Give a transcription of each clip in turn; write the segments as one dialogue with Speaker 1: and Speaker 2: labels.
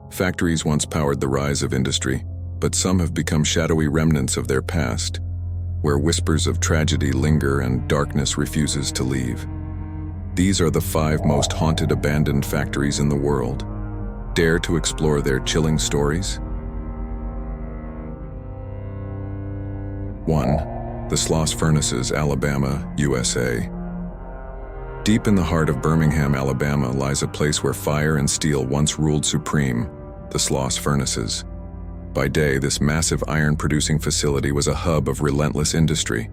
Speaker 1: Factories once powered the rise of industry, but some have become shadowy remnants of their past, where whispers of tragedy linger and darkness refuses to leave. These are the 5 most haunted abandoned factories in the world. Dare to explore their chilling stories? 1. The Sloss Furnaces, Alabama, USA. Deep in the heart of Birmingham, Alabama, lies a place where fire and steel once ruled supreme, the Sloss Furnaces. By day, this massive iron-producing facility was a hub of relentless industry,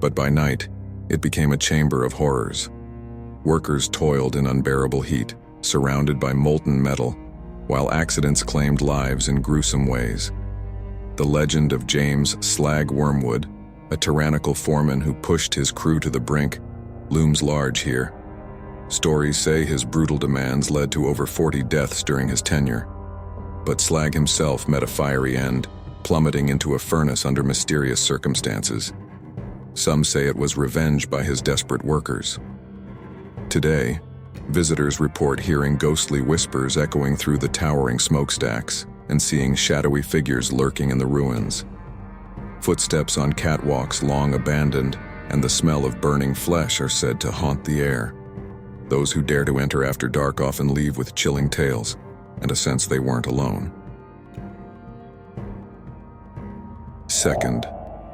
Speaker 1: but by night, it became a chamber of horrors. Workers toiled in unbearable heat, surrounded by molten metal, while accidents claimed lives in gruesome ways. The legend of James "Slag" Wormwood, a tyrannical foreman who pushed his crew to the brink, looms large here. Stories say his brutal demands led to over 40 deaths during his tenure. But Slag himself met a fiery end, plummeting into a furnace under mysterious circumstances. Some say it was revenge by his desperate workers. Today, visitors report hearing ghostly whispers echoing through the towering smokestacks and seeing shadowy figures lurking in the ruins. Footsteps on catwalks long abandoned and the smell of burning flesh are said to haunt the air. Those who dare to enter after dark often leave with chilling tales and a sense they weren't alone. 2nd,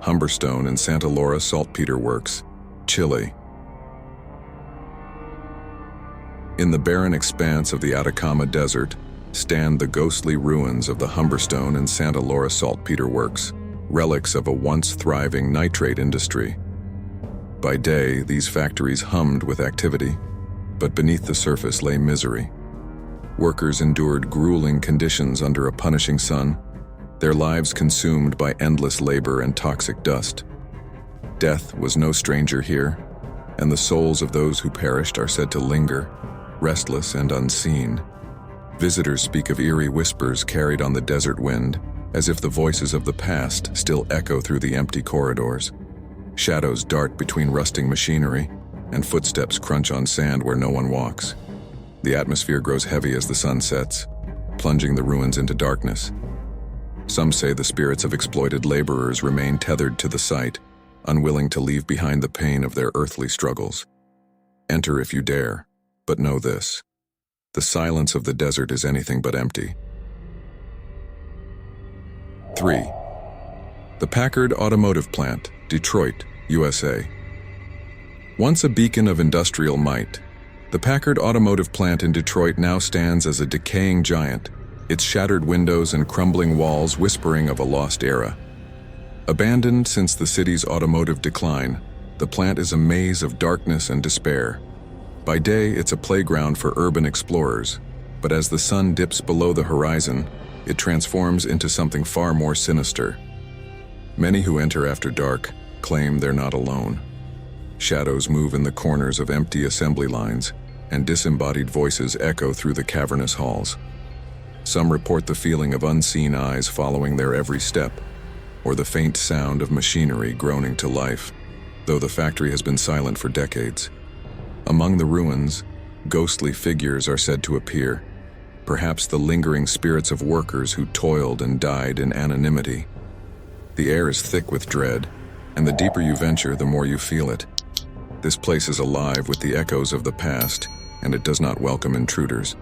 Speaker 1: Humberstone and Santa Laura Saltpeter Works, Chile. In the barren expanse of the Atacama Desert stand the ghostly ruins of the Humberstone and Santa Laura Saltpeter Works, relics of a once thriving nitrate industry. By day, these factories hummed with activity, but beneath the surface lay misery. Workers endured grueling conditions under a punishing sun, their lives consumed by endless labor and toxic dust. Death was no stranger here, and the souls of those who perished are said to linger, restless and unseen. Visitors speak of eerie whispers carried on the desert wind, as if the voices of the past still echo through the empty corridors. Shadows dart between rusting machinery, and footsteps crunch on sand where no one walks. The atmosphere grows heavy as the sun sets, plunging the ruins into darkness. Some say the spirits of exploited laborers remain tethered to the site, unwilling to leave behind the pain of their earthly struggles. Enter if you dare, but know this: the silence of the desert is anything but empty. 3. The Packard Automotive Plant, Detroit, USA. Once a beacon of industrial might, the Packard Automotive Plant in Detroit now stands as a decaying giant, its shattered windows and crumbling walls whispering of a lost era. Abandoned since the city's automotive decline, the plant is a maze of darkness and despair. By day, it's a playground for urban explorers, but as the sun dips below the horizon, it transforms into something far more sinister. Many who enter after dark claim they're not alone. Shadows move in the corners of empty assembly lines, and disembodied voices echo through the cavernous halls. Some report the feeling of unseen eyes following their every step, or the faint sound of machinery groaning to life, though the factory has been silent for decades. Among the ruins, ghostly figures are said to appear, perhaps the lingering spirits of workers who toiled and died in anonymity. The air is thick with dread, and the deeper you venture, the more you feel it. This place is alive with the echoes of the past, and it does not welcome intruders.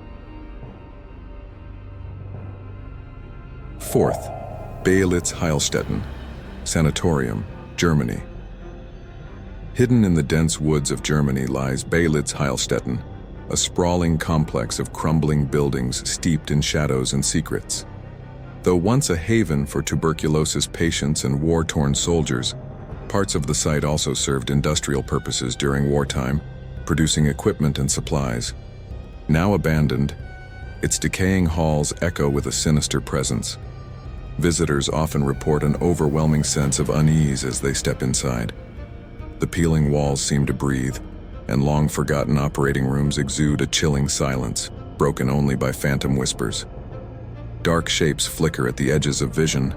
Speaker 1: 4th, Beelitz-Heilstätten Sanatorium, Germany. Hidden in the dense woods of Germany lies Beelitz-Heilstätten, a sprawling complex of crumbling buildings steeped in shadows and secrets. Though once a haven for tuberculosis patients and war-torn soldiers, parts of the site also served industrial purposes during wartime, producing equipment and supplies. Now abandoned, its decaying halls echo with a sinister presence. Visitors often report an overwhelming sense of unease as they step inside. The peeling walls seem to breathe, and long-forgotten operating rooms exude a chilling silence, broken only by phantom whispers. Dark shapes flicker at the edges of vision,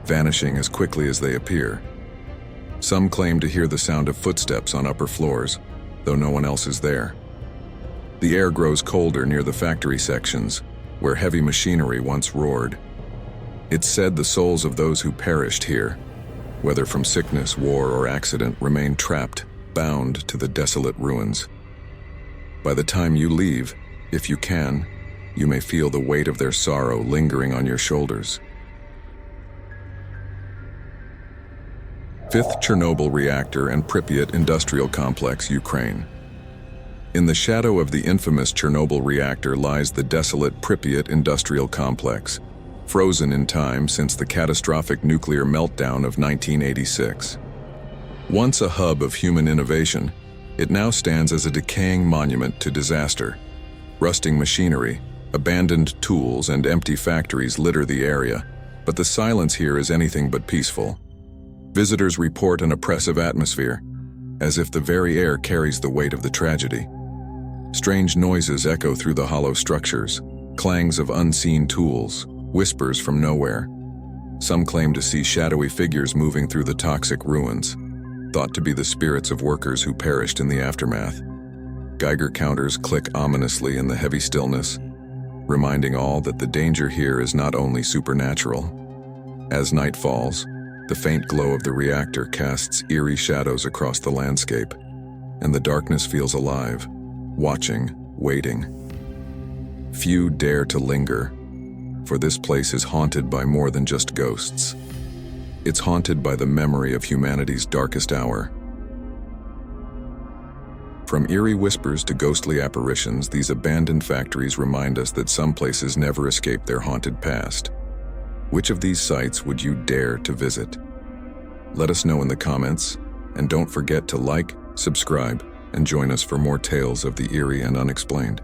Speaker 1: vanishing as quickly as they appear. Some claim to hear the sound of footsteps on upper floors, though no one else is there. The air grows colder near the factory sections, where heavy machinery once roared. It's said the souls of those who perished here, whether from sickness, war, or accident, remain trapped, bound to the desolate ruins. By the time you leave, if you can, you may feel the weight of their sorrow lingering on your shoulders. 5th Chernobyl Reactor and Pripyat Industrial Complex, Ukraine. In the shadow of the infamous Chernobyl reactor lies the desolate Pripyat Industrial Complex, frozen in time since the catastrophic nuclear meltdown of 1986. Once a hub of human innovation, it now stands as a decaying monument to disaster. Rusting machinery, abandoned tools, and empty factories litter the area, but the silence here is anything but peaceful. Visitors report an oppressive atmosphere, as if the very air carries the weight of the tragedy. Strange noises echo through the hollow structures, clangs of unseen tools, whispers from nowhere. Some claim to see shadowy figures moving through the toxic ruins, thought to be the spirits of workers who perished in the aftermath. Geiger counters click ominously in the heavy stillness, reminding all that the danger here is not only supernatural. As night falls, the faint glow of the reactor casts eerie shadows across the landscape, and the darkness feels alive, watching, waiting. Few dare to linger, for this place is haunted by more than just ghosts. It's haunted by the memory of humanity's darkest hour. From eerie whispers to ghostly apparitions, these abandoned factories remind us that some places never escape their haunted past. Which of these sites would you dare to visit? Let us know in the comments, and don't forget to like, subscribe, and join us for more tales of the eerie and unexplained.